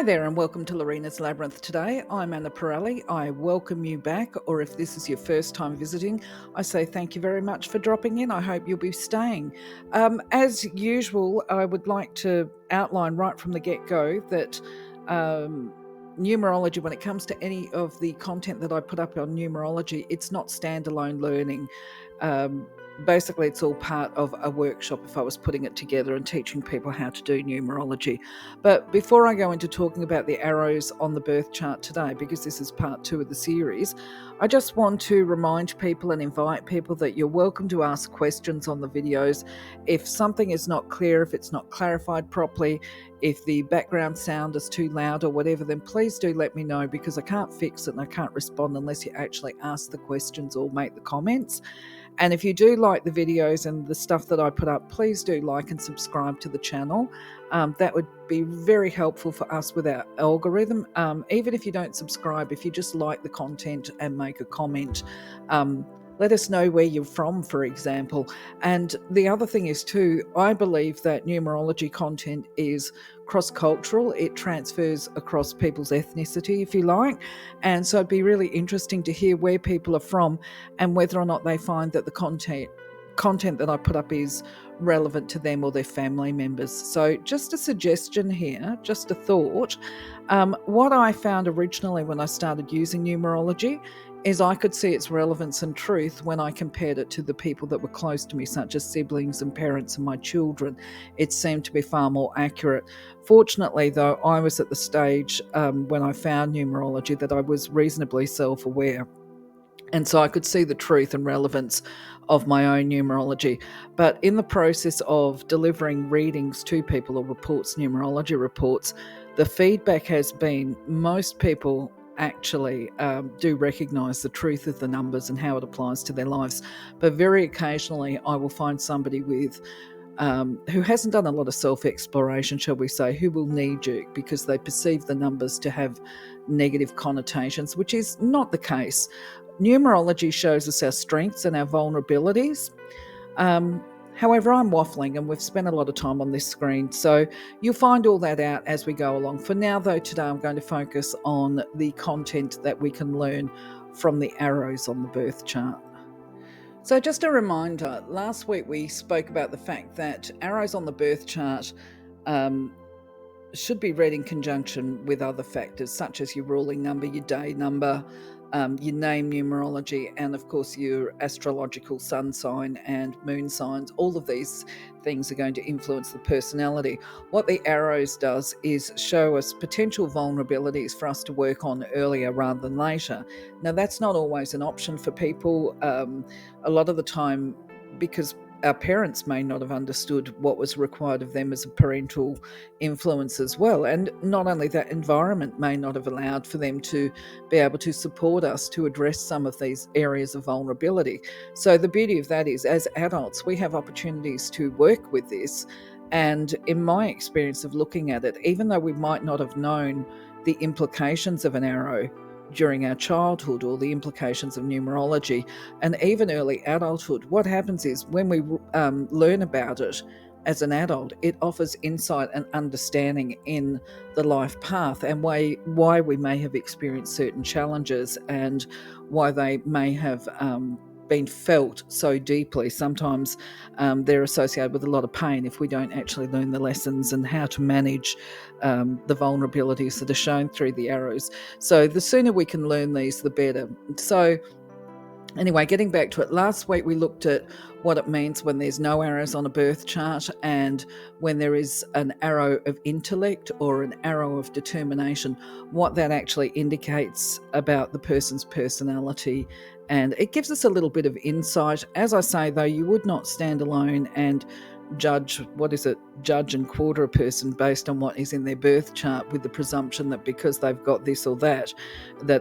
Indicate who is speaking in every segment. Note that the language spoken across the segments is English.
Speaker 1: Hi there and welcome to Lorena's Labyrinth today. I'm Anna Pirelli. I welcome you back, or if this is your first time visiting, I say thank you very much for dropping in. I hope you'll be staying. As usual, I would like to outline right from the get-go that numerology, when it comes to any of the content that I put up on numerology, it's not standalone learning. Basically, it's all part of a workshop if I was putting it together and teaching people how to do numerology. But before I go into talking about the arrows on the birth chart today, because this is part 2 of the series, I just want to remind people and invite people that you're welcome to ask questions on the videos. If something is not clear, if it's not clarified properly, if the background sound is too loud or whatever, then please do let me know, because I can't fix it and I can't respond unless you actually ask the questions or make the comments. And if you do like the videos and the stuff that I put up, please do like and subscribe to the channel. That would be very helpful for us with our algorithm. Even if you don't subscribe, if you just like the content and make a comment, let us know where you're from, for example. And the other thing is too, I believe that numerology content is cross-cultural. It transfers across people's ethnicity, if you like. And so it'd be really interesting to hear where people are from and whether or not they find that the content that I put up is relevant to them or their family members. So just a suggestion here, just a thought. What I found originally when I started using numerology is I could see its relevance and truth when I compared it to the people that were close to me, such as siblings and parents and my children. It seemed to be far more accurate. Fortunately, though, I was at the stage when I found numerology that I was reasonably self-aware. And so I could see the truth and relevance of my own numerology. But in the process of delivering readings to people, or reports, numerology reports, the feedback has been most people actually do recognise the truth of the numbers and how it applies to their lives. But very occasionally I will find somebody with who hasn't done a lot of self-exploration, shall we say, who will knee-jerk because they perceive the numbers to have negative connotations, which is not the case. Numerology shows us our strengths and our vulnerabilities. However, I'm waffling and we've spent a lot of time on this screen, so you'll find all that out as we go along. For now, though, today I'm going to focus on the content that we can learn from the arrows on the birth chart. So just a reminder, last week we spoke about the fact that arrows on the birth chart should be read in conjunction with other factors, such as your ruling number, your day number, your name numerology, and of course your astrological sun sign and moon signs. All of these things are going to influence the personality. What the arrows does is show us potential vulnerabilities for us to work on earlier rather than later. Now, that's not always an option for people. A lot of the time, because our parents may not have understood what was required of them as a parental influence as well. And not only that, environment may not have allowed for them to be able to support us to address some of these areas of vulnerability. So the beauty of that is, as adults, we have opportunities to work with this. And in my experience of looking at it, even though we might not have known the implications of an arrow during our childhood or the implications of numerology and even early adulthood, what happens is when we learn about it as an adult, it offers insight and understanding in the life path and why we may have experienced certain challenges and why they may have been felt so deeply. Sometimes they're associated with a lot of pain if we don't actually learn the lessons and how to manage the vulnerabilities that are shown through the arrows. So the sooner we can learn these, the better. So anyway, getting back to it, last week we looked at what it means when there's no arrows on a birth chart and when there is an arrow of intellect or an arrow of determination, what that actually indicates about the person's personality. And it gives us a little bit of insight. As I say, though, you would not stand alone and judge and quarter a person based on what is in their birth chart with the presumption that because they've got this or that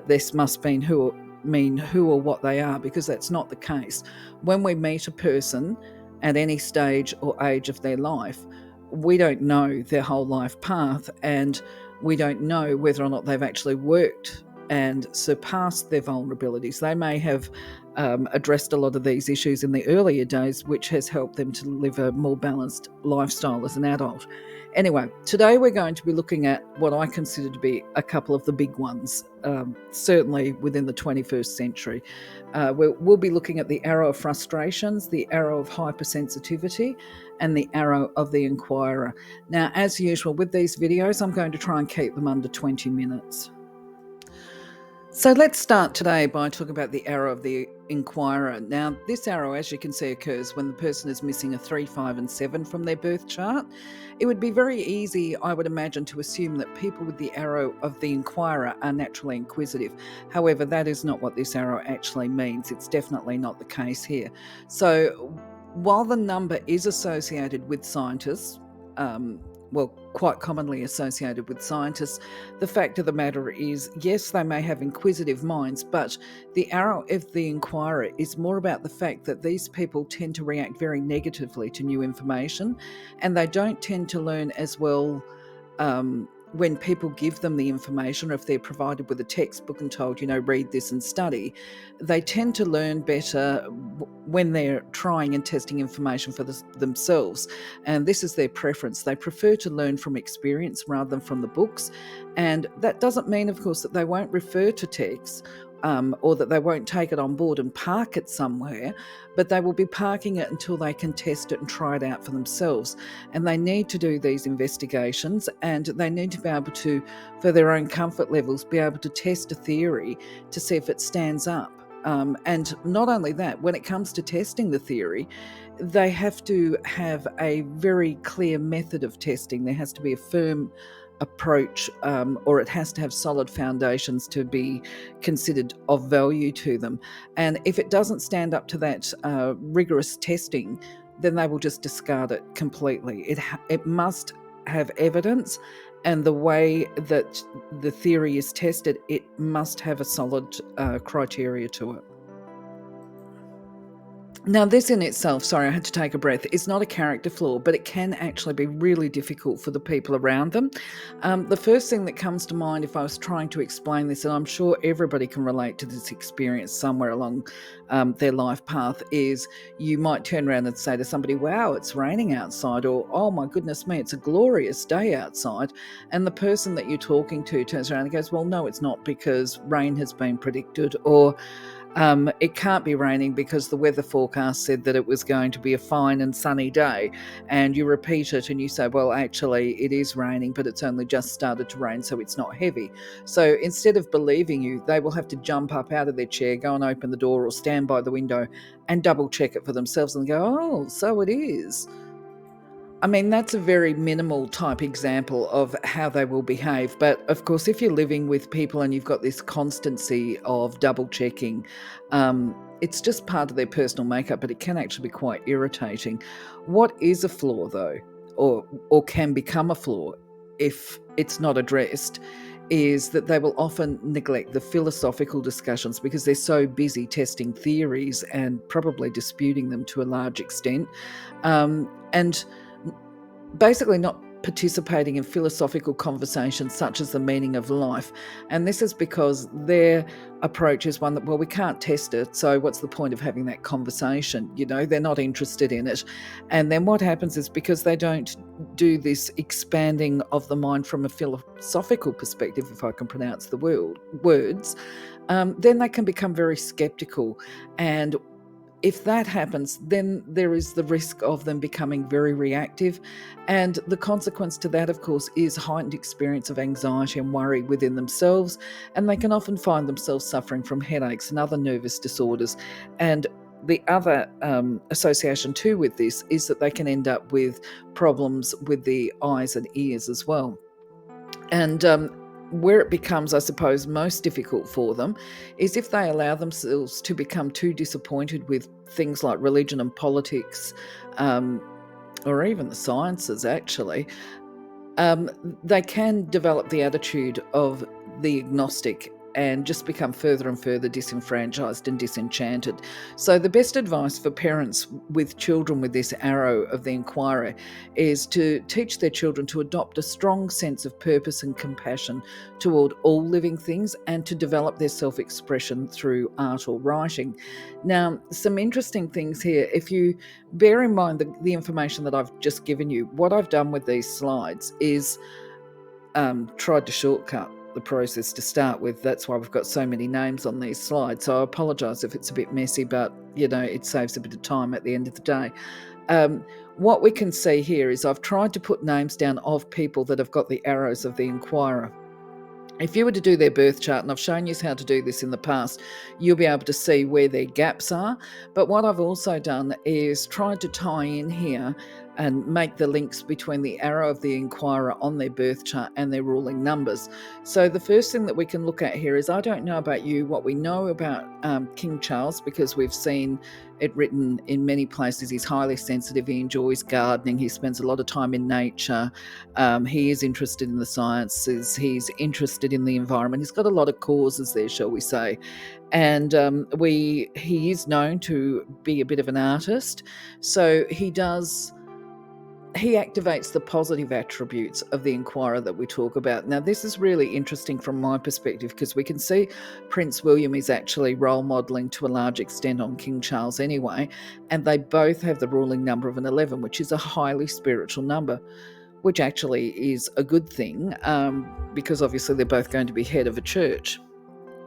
Speaker 1: this must mean who or what they are, because that's not the case. When we meet a person at any stage or age of their life, we don't know their whole life path, and we don't know whether or not they've actually worked and surpassed their vulnerabilities. They may have addressed a lot of these issues in the earlier days, which has helped them to live a more balanced lifestyle as an adult. Anyway, today we're going to be looking at what I consider to be a couple of the big ones, certainly within the 21st century. We'll be looking at the arrow of frustrations, the arrow of hypersensitivity, and the arrow of the inquirer. Now, as usual with these videos, I'm going to try and keep them under 20 minutes. So let's start today by talking about the arrow of the inquirer. Now, this arrow, as you can see, occurs when the person is missing a 3, 5 and 7 from their birth chart. It would be very easy, I would imagine, to assume that people with the arrow of the inquirer are naturally inquisitive. However, that is not what this arrow actually means. It's definitely not the case here. So while the number is associated with scientists, quite commonly associated with scientists, the fact of the matter is, yes, they may have inquisitive minds, but the arrow of the inquirer is more about the fact that these people tend to react very negatively to new information, and they don't tend to learn as well when people give them the information, or if they're provided with a textbook and told, read this and study. They tend to learn better when they're trying and testing information for themselves. And this is their preference. They prefer to learn from experience rather than from the books. And that doesn't mean, of course, that they won't refer to texts or that they won't take it on board and park it somewhere, but they will be parking it until they can test it and try it out for themselves. And they need to do these investigations, and they need to be able to, for their own comfort levels, be able to test a theory to see if it stands up. And not only that, when it comes to testing the theory, they have to have a very clear method of testing. There has to be a firm approach, or it has to have solid foundations to be considered of value to them. And if it doesn't stand up to that rigorous testing, then they will just discard it completely. It must have evidence, and the way that the theory is tested, it must have a solid criteria to it. Now, this in itself, sorry, I had to take a breath, is not a character flaw, but it can actually be really difficult for the people around them. The first thing that comes to mind if I was trying to explain this, and I'm sure everybody can relate to this experience somewhere along their life path, is you might turn around and say to somebody, wow, it's raining outside, or oh my goodness me, it's a glorious day outside. And the person that you're talking to turns around and goes, well, no, it's not, because rain has been predicted, or it can't be raining because the weather forecast said that it was going to be a fine and sunny day. And you repeat it and you say, well, actually it is raining, but it's only just started to rain, so it's not heavy. So instead of believing you, they will have to jump up out of their chair, go and open the door or stand by the window and double check it for themselves and go, oh, so it is. I mean, that's a very minimal type example of how they will behave. But of course, if you're living with people and you've got this constancy of double checking, it's just part of their personal makeup, but it can actually be quite irritating. What is a flaw, though, or can become a flaw if it's not addressed, is that they will often neglect the philosophical discussions because they're so busy testing theories and probably disputing them to a large extent. And basically not participating in philosophical conversations such as the meaning of life. And this is because their approach is one that, well, we can't test it, so what's the point of having that conversation? They're not interested in it. And then what happens is, because they don't do this expanding of the mind from a philosophical perspective, if I can pronounce the words, then they can become very skeptical. And if that happens, then there is the risk of them becoming very reactive. And the consequence to that, of course, is heightened experience of anxiety and worry within themselves. And they can often find themselves suffering from headaches and other nervous disorders. And the other association too with this is that they can end up with problems with the eyes and ears as well. And where it becomes, I suppose, most difficult for them is if they allow themselves to become too disappointed with things like religion and politics, or even the sciences, actually. They can develop the attitude of the agnostic, and just become further and further disenfranchised and disenchanted. So the best advice for parents with children with this arrow of the inquirer is to teach their children to adopt a strong sense of purpose and compassion toward all living things, and to develop their self-expression through art or writing. Now, some interesting things here. If you bear in mind the information that I've just given you, what I've done with these slides is tried to shortcut the process to start with. That's why we've got so many names on these slides. So I apologise if it's a bit messy, but it saves a bit of time at the end of the day. What we can see here is I've tried to put names down of people that have got the arrows of the inquirer. If you were to do their birth chart, and I've shown you how to do this in the past, you'll be able to see where their gaps are. But what I've also done is tried to tie in here and make the links between the arrow of the inquirer on their birth chart and their ruling numbers. So the first thing that we can look at here is, I don't know about you, what we know about King Charles, because we've seen it written in many places. He's highly sensitive. He enjoys gardening. He spends a lot of time in nature. He is interested in the sciences. He's interested in the environment. He's got a lot of causes there, shall we say. And he is known to be a bit of an artist. So he activates the positive attributes of the inquirer that we talk about. Now, this is really interesting from my perspective, because we can see Prince William is actually role modelling to a large extent on King Charles anyway, and they both have the ruling number of an 11, which is a highly spiritual number, which actually is a good thing, because obviously they're both going to be head of a church,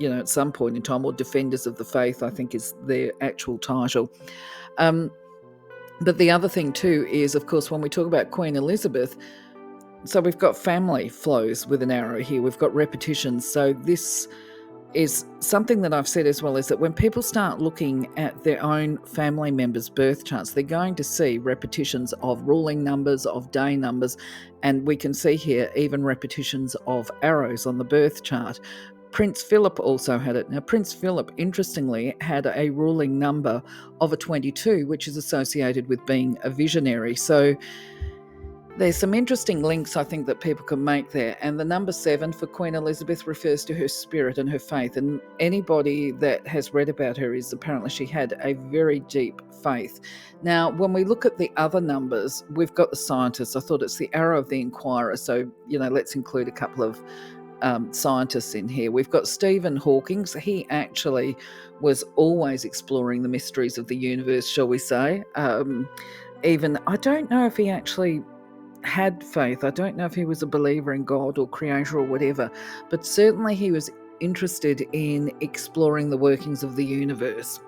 Speaker 1: at some point in time, or defenders of the faith, I think is their actual title. But the other thing too is, of course, when we talk about Queen Elizabeth, so we've got family flows with an arrow here. We've got repetitions. So this is something that I've said as well, is that when people start looking at their own family members' birth charts, they're going to see repetitions of ruling numbers, of day numbers, and we can see here even repetitions of arrows on the birth chart. Prince Philip also had it. Now, Prince Philip, interestingly, had a ruling number of a 22, which is associated with being a visionary. So there's some interesting links, I think, that people can make there. And the number 7 for Queen Elizabeth refers to her spirit and her faith. And anybody that has read about her is apparently she had a very deep faith. Now, when we look at the other numbers, we've got the scientists. I thought it's the arrow of the inquirer. So, let's include a couple of scientists in here. We've got Stephen Hawking. He actually was always exploring the mysteries of the universe, shall we say. Even, I don't know if he actually had faith. I don't know if he was a believer in God or creator or whatever, but certainly he was interested in exploring the workings of the universe.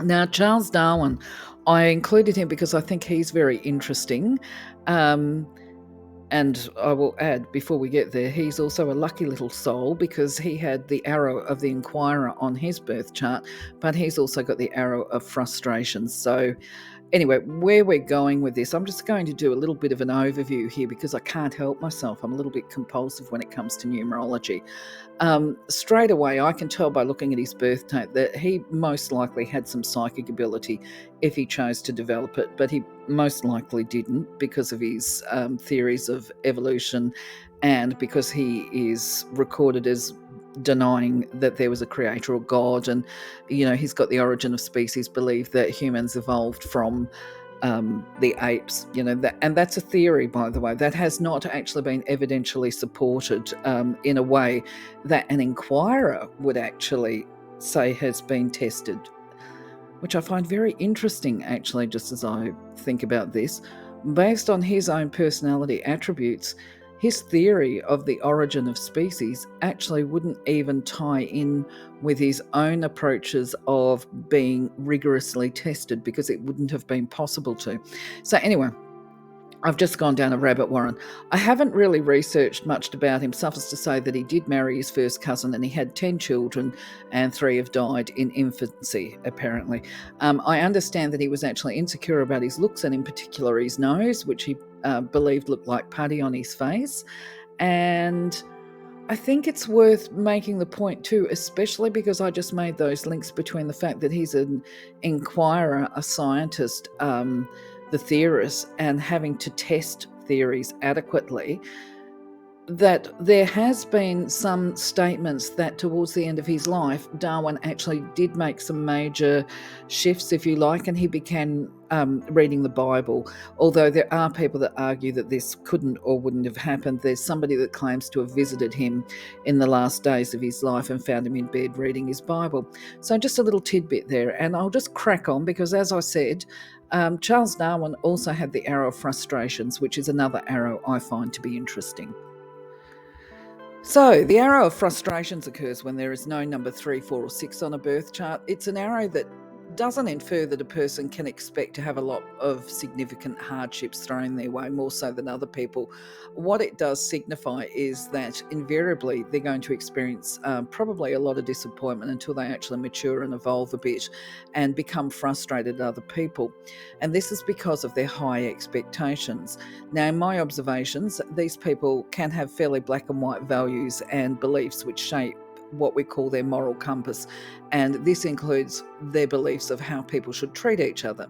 Speaker 1: Now, Charles Darwin, I included him because I think he's very interesting. And I will add, before we get there, he's also a lucky little soul, because he had the arrow of the inquirer on his birth chart, but he's also got the arrow of frustration. So anyway, where we're going with this, I'm just going to do a little bit of an overview here, because I can't help myself. I'm a little bit compulsive when it comes to numerology. Straight away, I can tell by looking at his birth date that he most likely had some psychic ability if he chose to develop it, but he most likely didn't, because of his theories of evolution, and because he is recorded as denying that there was a creator or God. And he's got the origin of species belief that humans evolved from the apes, and that's a theory, by the way, that has not actually been evidentially supported in a way that an inquirer would actually say has been tested, which I find very interesting, actually, just as I think about this. Based on his own personality attributes, his theory of the origin of species actually wouldn't even tie in with his own approaches of being rigorously tested, because it wouldn't have been possible to. So anyway, I've just gone down a rabbit warren. I haven't really researched much about him. Suffice to say that he did marry his first cousin, and he had 10 children, and 3 have died in infancy, apparently. I understand that he was actually insecure about his looks, and in particular his nose, which he believed looked like putty on his face. And I think it's worth making the point too, especially because I just made those links between the fact that he's an inquirer, a scientist, the theorist, and having to test theories adequately. that there has been some statements that towards the end of his life, Darwin actually did make some major shifts, if you like, and he began reading the Bible. Although there are people that argue that this couldn't or wouldn't have happened. There's somebody that claims to have visited him in the last days of his life and found him in bed reading his Bible. So just a little tidbit there, and I'll just crack on because, as I said, Charles Darwin also had the arrow of frustrations, which is another arrow I find to be interesting. So, the arrow of frustrations occurs when there is no number 3, 4, or 6 on a birth chart. It's an arrow that doesn't infer that a person can expect to have a lot of significant hardships thrown their way, more so than other people. What it does signify is that invariably they're going to experience probably a lot of disappointment until they actually mature and evolve a bit and become frustrated at other people. And this is because of their high expectations. Now, in my observations, these people can have fairly black and white values and beliefs which shape what we call their moral compass, and this includes their beliefs of how people should treat each other.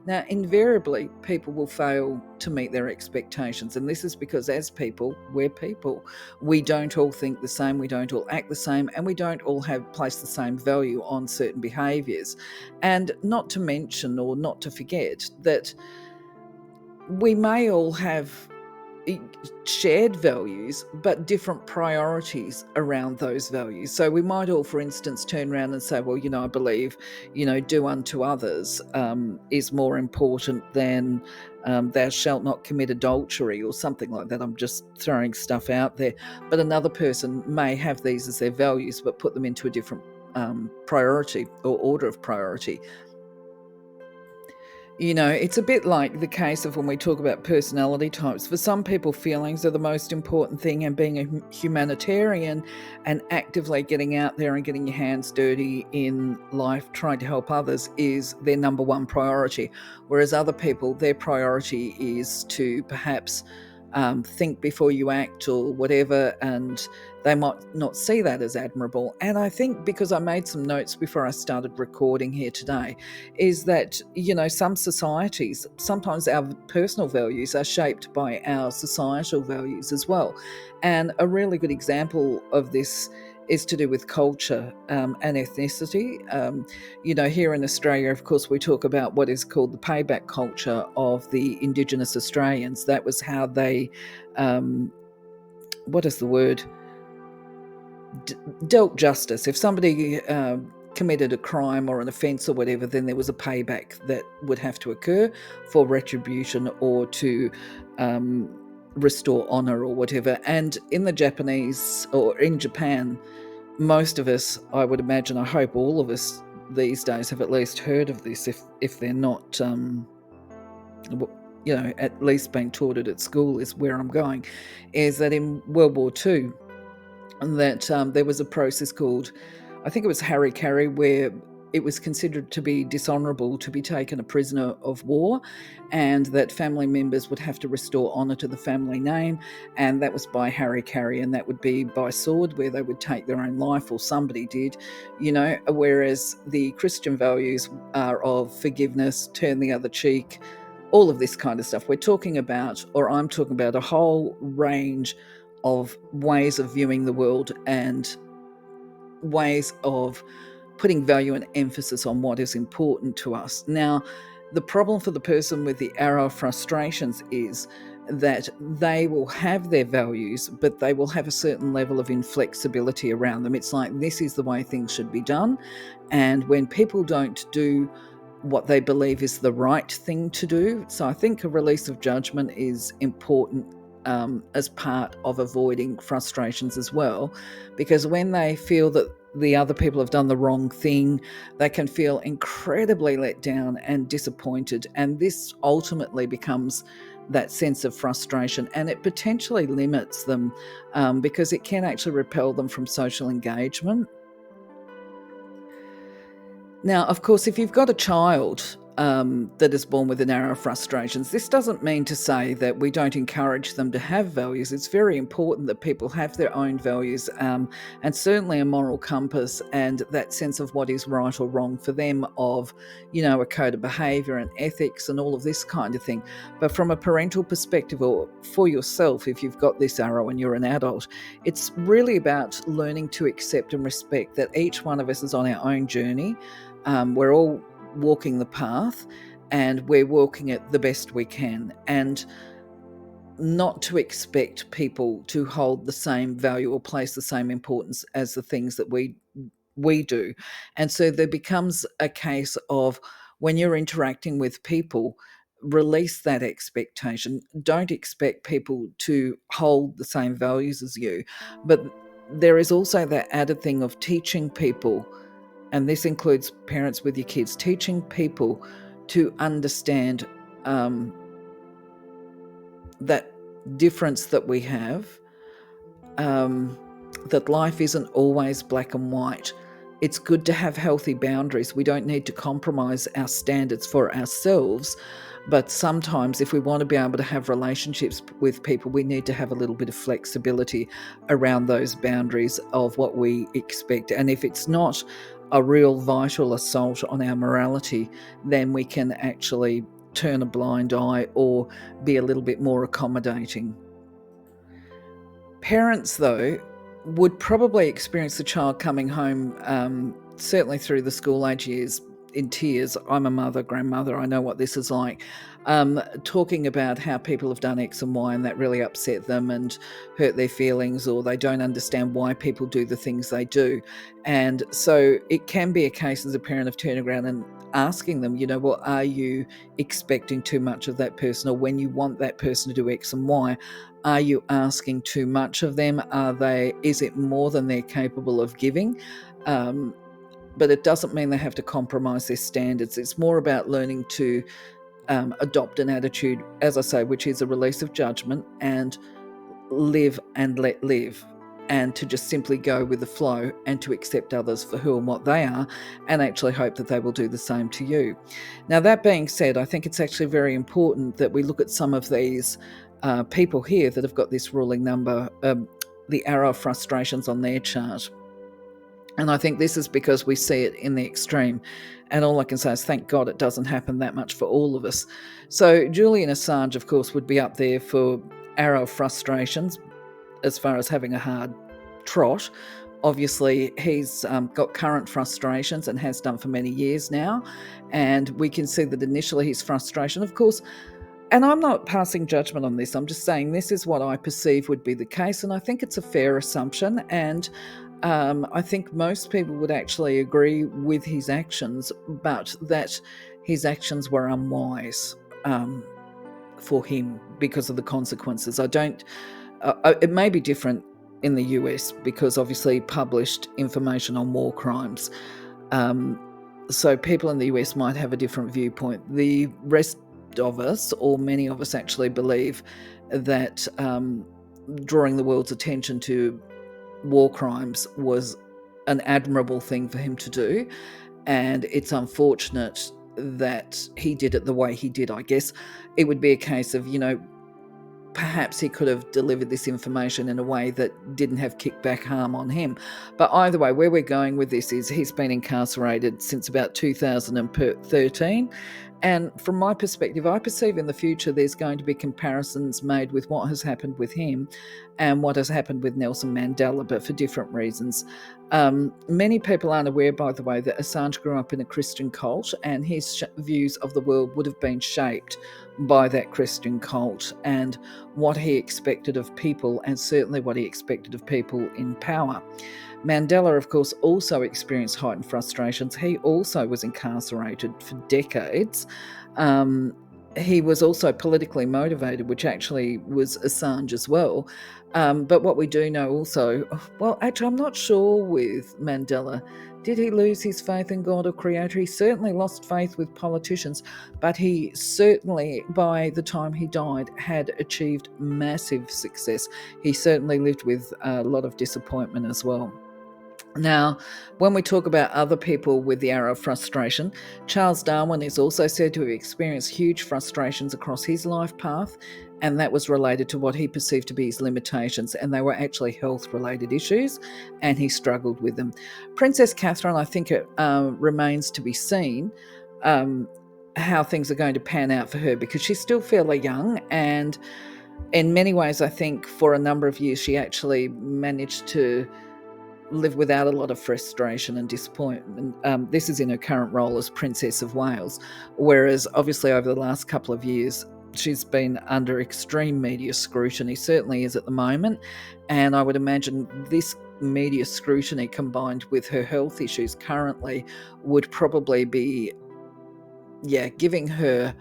Speaker 1: Now, invariably, people will fail to meet their expectations, and this is because as people, we're people. We don't all think the same, we don't all act the same, and we don't all place the same value on certain behaviours. And not to mention or not to forget that we may all have shared values, but different priorities around those values. So we might all, for instance, turn around and say, well, I believe, do unto others is more important than thou shalt not commit adultery or something like that. I'm just throwing stuff out there. But another person may have these as their values, but put them into a different priority or order of priority. It's a bit like the case of when we talk about personality types. For some people, feelings are the most important thing, and being a humanitarian and actively getting out there and getting your hands dirty in life, trying to help others, is their number one priority. Whereas other people, their priority is to perhaps think before you act or whatever, and they might not see that as admirable. And I think, because I made some notes before I started recording here today, is that, some societies, sometimes our personal values are shaped by our societal values as well. And a really good example of this is to do with culture and ethnicity. Here in Australia, of course, we talk about what is called the payback culture of the Indigenous Australians. That was how they, what is the word? Dealt justice. If somebody committed a crime or an offence or whatever, then there was a payback that would have to occur for retribution or to restore honour or whatever. And in the Japanese, or in Japan, most of us, I would imagine, I hope all of us these days have at least heard of this, if they're not at least being taught it at school, is where I'm going, is that in World War II, that there was a process called, I think it was Harikari, where it was considered to be dishonourable to be taken a prisoner of war, and that family members would have to restore honour to the family name, and that was by Harikari, and that would be by sword, where they would take their own life, or somebody did, whereas the Christian values are of forgiveness, turn the other cheek, all of this kind of stuff. We're talking about, or I'm talking about, a whole range of ways of viewing the world and ways of putting value and emphasis on what is important to us. Now, the problem for the person with the arrow of frustrations is that they will have their values, but they will have a certain level of inflexibility around them. It's like, this is the way things should be done. And when people don't do what they believe is the right thing to do, so I think a release of judgment is important as part of avoiding frustrations as well, because when they feel that the other people have done the wrong thing, they can feel incredibly let down and disappointed, and this ultimately becomes that sense of frustration, and it potentially limits them because it can actually repel them from social engagement. Now, of course, if you've got a child that is born with an arrow of frustrations. This doesn't mean to say that we don't encourage them to have values. It's very important that people have their own values, and certainly a moral compass and that sense of what is right or wrong for them, of, a code of behaviour and ethics and all of this kind of thing. But from a parental perspective, or for yourself, if you've got this arrow and you're an adult, it's really about learning to accept and respect that each one of us is on our own journey. We're all walking the path, and we're walking it the best we can, and not to expect people to hold the same value or place the same importance as the things that we do. And so there becomes a case of, when you're interacting with people, release that expectation. Don't expect people to hold the same values as you. But there is also that added thing of teaching people, and this includes parents with your kids, teaching people to understand that difference that we have, that life isn't always black and white. It's good to have healthy boundaries. We don't need to compromise our standards for ourselves, but sometimes if we want to be able to have relationships with people, we need to have a little bit of flexibility around those boundaries of what we expect. And if it's not a real vital assault on our morality, then we can actually turn a blind eye or be a little bit more accommodating. Parents, though, would probably experience the child coming home, certainly through the school age years, in tears. I'm a mother, grandmother, I know what this is like. Talking about how people have done X and Y and that really upset them and hurt their feelings, or they don't understand why people do the things they do. And so it can be a case as a parent of turning around and asking them, well, are you expecting too much of that person? Or when you want that person to do X and Y, are you asking too much of them? Is it more than they're capable of giving? But it doesn't mean they have to compromise their standards. It's more about learning to adopt an attitude, as I say, which is a release of judgment and live and let live, and to just simply go with the flow and to accept others for who and what they are, and actually hope that they will do the same to you. Now, that being said, I think it's actually very important that we look at some of these people here that have got this ruling number, the arrow of frustrations on their chart. And I think this is because we see it in the extreme. And all I can say is thank God it doesn't happen that much for all of us. So Julian Assange, of course, would be up there for arrow of frustrations as far as having a hard trot. Obviously, he's got current frustrations and has done for many years now. And we can see that initially his frustration, of course, and I'm not passing judgment on this, I'm just saying this is what I perceive would be the case. And I think it's a fair assumption. And I think most people would actually agree with his actions, but that his actions were unwise for him because of the consequences. It may be different in the US because obviously published information on war crimes. So people in the US might have a different viewpoint. The rest of us, or many of us, actually believe that drawing the world's attention to war crimes was an admirable thing for him to do, and it's unfortunate that he did it the way he did. I guess it would be a case of, perhaps he could have delivered this information in a way that didn't have kickback harm on him. But either way, where we're going with this is he's been incarcerated since about 2013. And from my perspective, I perceive in the future there's going to be comparisons made with what has happened with him and what has happened with Nelson Mandela, but for different reasons. Many people aren't aware, by the way, that Assange grew up in a Christian cult, and his views of the world would have been shaped by that Christian cult and what he expected of people, and certainly what he expected of people in power. Mandela, of course, also experienced heightened frustrations. He also was incarcerated for decades. He was also politically motivated, which actually was Assange as well. But what we do know also, well, actually, I'm not sure with Mandela. Did he lose his faith in God or Creator? He certainly lost faith with politicians, but he certainly, by the time he died, had achieved massive success. He certainly lived with a lot of disappointment as well. Now, when we talk about other people with the arrow of frustration, Charles Darwin is also said to have experienced huge frustrations across his life path, and that was related to what he perceived to be his limitations, and they were actually health-related issues, and he struggled with them. Princess Catherine, I think it remains to be seen how things are going to pan out for her, because she's still fairly young, and in many ways, I think for a number of years she actually managed to live without a lot of frustration and disappointment. This is in her current role as Princess of Wales, whereas obviously over the last couple of years, she's been under extreme media scrutiny, certainly is at the moment. And I would imagine this media scrutiny combined with her health issues currently would probably be, giving her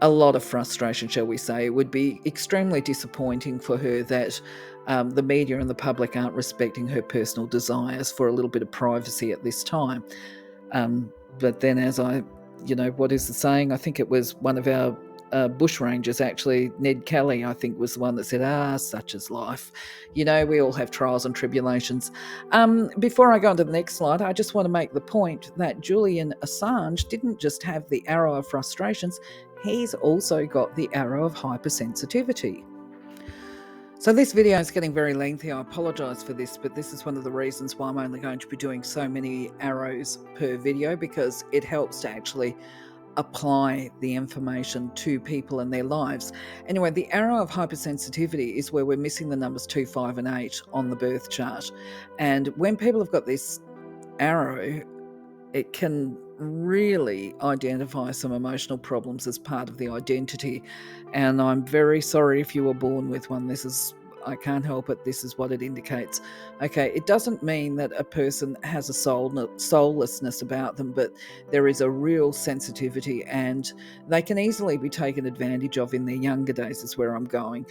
Speaker 1: a lot of frustration, shall we say. It would be extremely disappointing for her that the media and the public aren't respecting her personal desires for a little bit of privacy at this time. But then what is the saying? I think it was one of our bush rangers, actually, Ned Kelly, I think, was the one that said, such is life. We all have trials and tribulations. Before I go on to the next slide, I just want to make the point that Julian Assange didn't just have the arrow of frustrations, he's also got the arrow of hypersensitivity. So this video is getting very lengthy. I apologise for this, but this is one of the reasons why I'm only going to be doing so many arrows per video, because it helps to actually apply the information to people in their lives. Anyway, the arrow of hypersensitivity is where we're missing the numbers 2, 5 and 8 on the birth chart. And when people have got this arrow, it can really identify some emotional problems as part of the identity. And I'm very sorry if you were born with one. I can't help it. This is what it indicates. Okay, it doesn't mean that a person has a soullessness about them, but there is a real sensitivity, and they can easily be taken advantage of in their younger days, is where I'm going.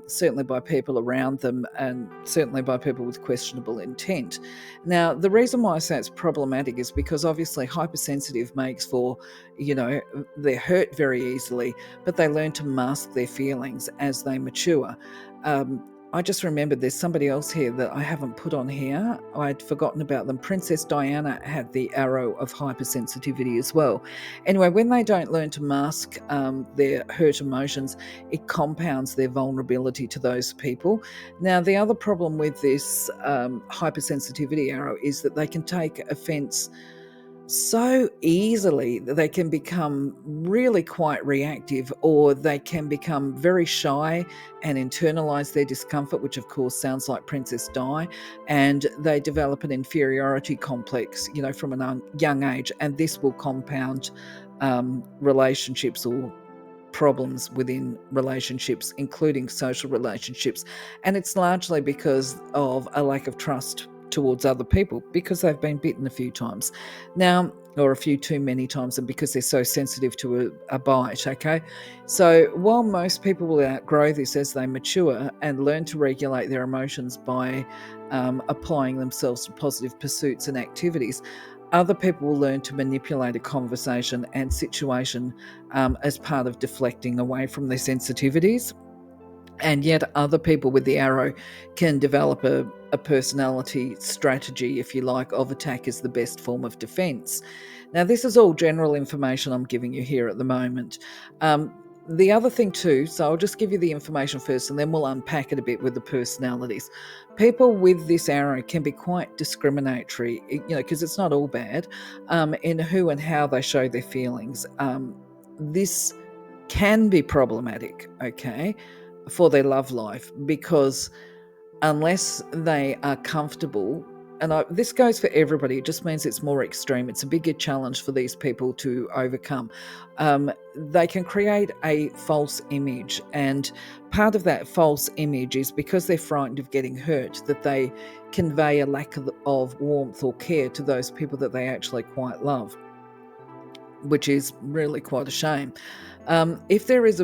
Speaker 1: Certainly by people around them, and certainly by people with questionable intent. Now, the reason why I say it's problematic is because obviously hypersensitive makes for, they're hurt very easily, but they learn to mask their feelings as they mature. I just remembered there's somebody else here that I haven't put on here. I'd forgotten about them. Princess Diana had the arrow of hypersensitivity as well. Anyway, when they don't learn to mask their hurt emotions, it compounds their vulnerability to those people. Now, the other problem with this hypersensitivity arrow is that they can take offence so easily that they can become really quite reactive, or they can become very shy and internalize their discomfort, which of course sounds like Princess Di, and they develop an inferiority complex, from a young age, and this will compound relationships or problems within relationships, including social relationships. And it's largely because of a lack of trust towards other people, because they've been bitten a few times now, or a few too many times, and because they're so sensitive to a bite. Okay, so while most people will outgrow this as they mature and learn to regulate their emotions by applying themselves to positive pursuits and activities, other people will learn to manipulate a conversation and situation as part of deflecting away from their sensitivities. And yet other people with the arrow can develop a personality strategy, if you like, of attack as the best form of defense. Now, this is all general information I'm giving you here at the moment. The other thing too, so I'll just give you the information first and then we'll unpack it a bit with the personalities. People with this arrow can be quite discriminatory, because it's not all bad, in who and how they show their feelings. This can be problematic, okay, for their love life, because unless they are comfortable, and this goes for everybody, it just means it's more extreme. It's a bigger challenge for these people to overcome. They can create a false image, and part of that false image is because they're frightened of getting hurt, that they convey a lack of warmth or care to those people that they actually quite love, which is really quite a shame. If there is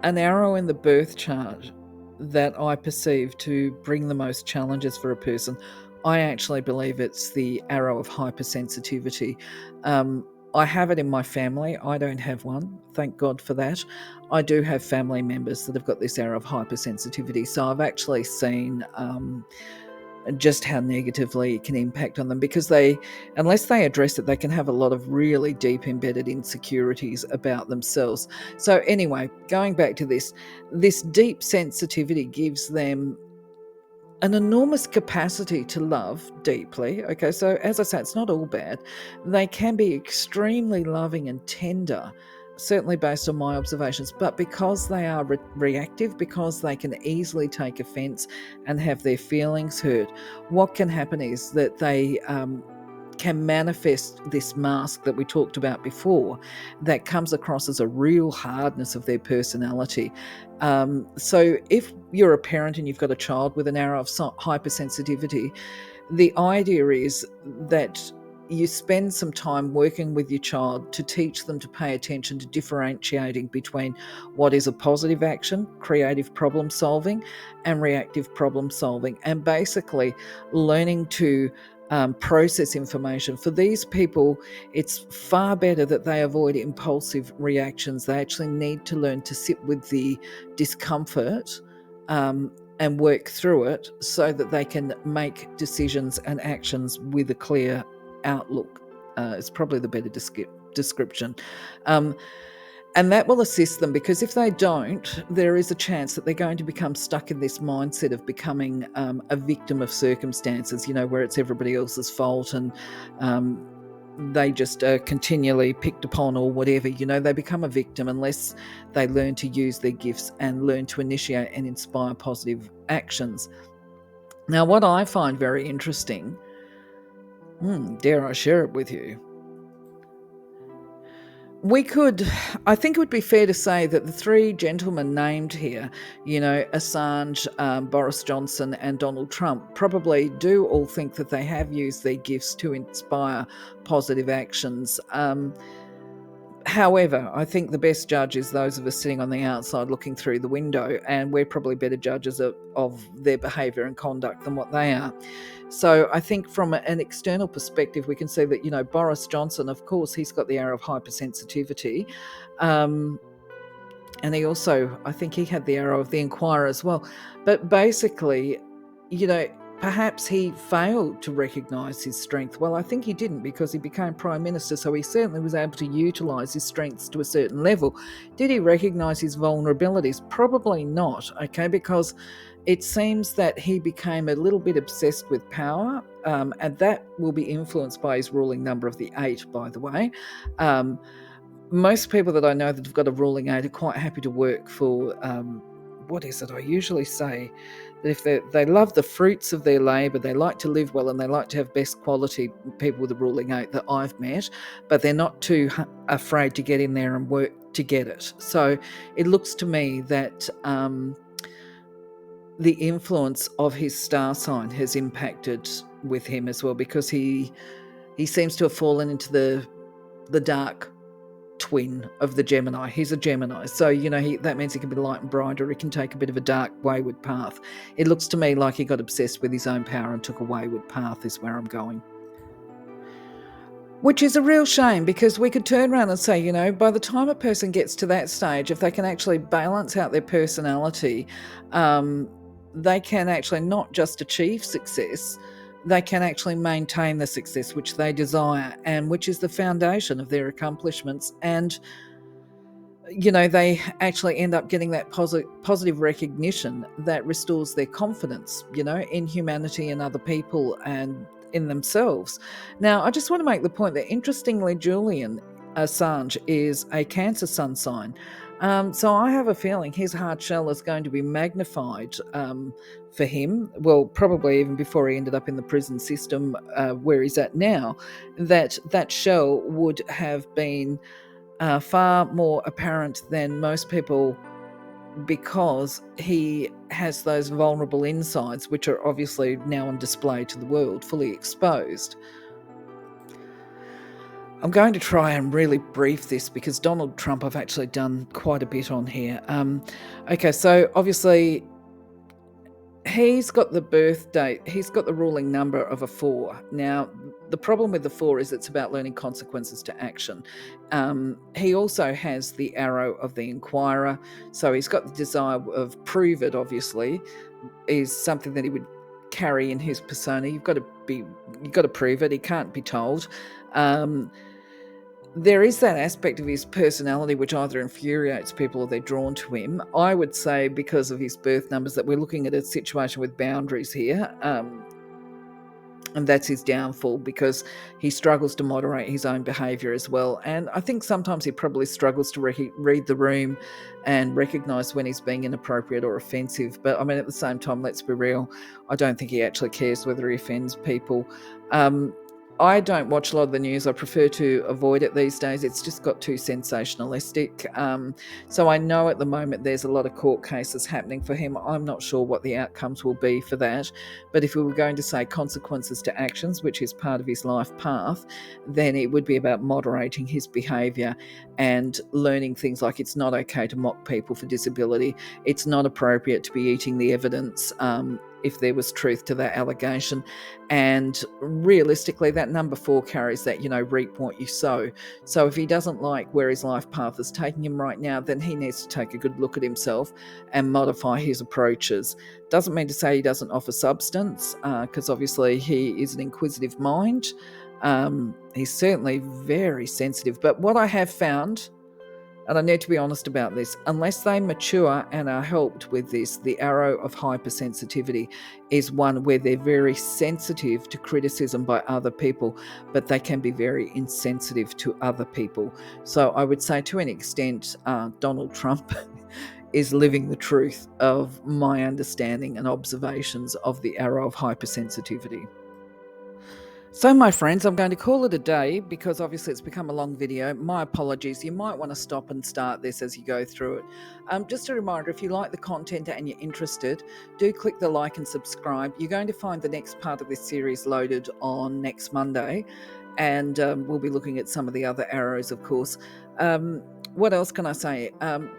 Speaker 1: an arrow in the birth chart that I perceive to bring the most challenges for a person, I actually believe it's the arrow of hypersensitivity. I have it in my family. I don't have one, thank God for that. I do have family members that have got this arrow of hypersensitivity. So I've actually seen just how negatively it can impact on them, because unless they address it, they can have a lot of really deep embedded insecurities about themselves. So anyway, going back to this deep sensitivity gives them an enormous capacity to love deeply. Okay, so as I say, it's not all bad. They can be extremely loving and tender, certainly based on my observations, but because they are reactive, because they can easily take offense and have their feelings hurt, what can happen is that they can manifest this mask that we talked about before that comes across as a real hardness of their personality. So if you're a parent and you've got a child with an arrow of hypersensitivity, the idea is that you spend some time working with your child to teach them to pay attention to differentiating between what is a positive action, creative problem solving, and reactive problem solving, and basically learning to process information. For these people, it's far better that they avoid impulsive reactions. They actually need to learn to sit with the discomfort and work through it so that they can make decisions and actions with a clear outlook. It's probably the better description. And that will assist them, because if they don't, there is a chance that they're going to become stuck in this mindset of becoming a victim of circumstances, where it's everybody else's fault, and they just are continually picked upon or whatever. They become a victim unless they learn to use their gifts and learn to initiate and inspire positive actions. Now, what I find very interesting, dare I share it with you? I think it would be fair to say that the three gentlemen named here, Assange, Boris Johnson, and Donald Trump, probably do all think that they have used their gifts to inspire positive actions. However, I think the best judge is those of us sitting on the outside looking through the window, and we're probably better judges of their behaviour and conduct than what they are. So I think from an external perspective, we can see that, Boris Johnson, of course, he's got the arrow of hypersensitivity. And he also, I think he had the arrow of the Inquirer as well. But basically, perhaps he failed to recognise his strength. Well, I think he didn't, because he became Prime Minister, so he certainly was able to utilise his strengths to a certain level. Did he recognise his vulnerabilities? Probably not, okay, because it seems that he became a little bit obsessed with power, and that will be influenced by his ruling number of the 8, by the way. Most people that I know that have got a ruling 8 are quite happy to work for, what is it I usually say? That if they love the fruits of their labour, they like to live well, and they like to have best quality people with a ruling 8 that I've met, but they're not too afraid to get in there and work to get it. So it looks to me that the influence of his star sign has impacted with him as well, because he seems to have fallen into the dark twin of the Gemini. He's a Gemini, so that means he can be light and bright, or he can take a bit of a dark wayward path. It looks to me like he got obsessed with his own power and took a wayward path, is where I'm going. Which is a real shame, because we could turn around and say, by the time a person gets to that stage, if they can actually balance out their personality, they can actually not just achieve success, they can actually maintain the success which they desire, and which is the foundation of their accomplishments. And they actually end up getting that positive recognition that restores their confidence, in humanity and other people and in themselves. Now, I just want to make the point that, interestingly, Julian Assange is a Cancer sun sign. So I have a feeling his hard shell is going to be magnified for him, well, probably even before he ended up in the prison system where he's at now, that shell would have been far more apparent than most people, because he has those vulnerable insides, which are obviously now on display to the world, fully exposed. I'm going to try and really brief this, because Donald Trump I've actually done quite a bit on here. Okay, so obviously he's got the birth date, he's got the ruling number of a 4. Now, the problem with the 4 is it's about learning consequences to action. He also has the arrow of the Inquirer, so he's got the desire of prove it, obviously, is something that he would carry in his persona. You've got to prove it. He can't be told. There is that aspect of his personality which either infuriates people or they're drawn to him. I would say because of his birth numbers that we're looking at a situation with boundaries here. And that's his downfall, because he struggles to moderate his own behaviour as well. And I think sometimes he probably struggles to read the room and recognise when he's being inappropriate or offensive. But I mean, at the same time, let's be real, I don't think he actually cares whether he offends people. I don't watch a lot of the news. I prefer to avoid it these days. It's just got too sensationalistic. So I know at the moment there's a lot of court cases happening for him. I'm not sure what the outcomes will be for that. But if we were going to say consequences to actions, which is part of his life path, then it would be about moderating his behaviour and learning things like it's not okay to mock people for disability. It's not appropriate to be eating the evidence if there was truth to that allegation. And realistically, that number 4 carries that, reap what you sow. So if he doesn't like where his life path is taking him right now, then he needs to take a good look at himself and modify his approaches. Doesn't mean to say he doesn't offer substance, because obviously he is an inquisitive mind. He's certainly very sensitive. But what I have found, and I need to be honest about this, unless they mature and are helped with this, the arrow of hypersensitivity is one where they're very sensitive to criticism by other people, but they can be very insensitive to other people. So I would say to an extent, Donald Trump is living the truth of my understanding and observations of the arrow of hypersensitivity. So my friends, I'm going to call it a day because obviously it's become a long video. My apologies. You might want to stop and start this as you go through it. Just a reminder, if you like the content and you're interested, do click the like and subscribe. You're going to find the next part of this series loaded on next Monday, and we'll be looking at some of the other arrows, of course. What else can I say?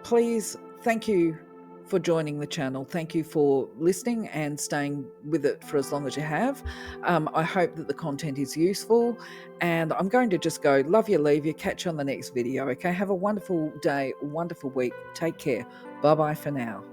Speaker 1: Please, thank you for joining the channel. Thank you for listening and staying with it for as long as you have. I hope that the content is useful, and I'm going to just go love you, leave you, catch you on the next video. Okay, have a wonderful day, wonderful week. Take care. Bye bye for now.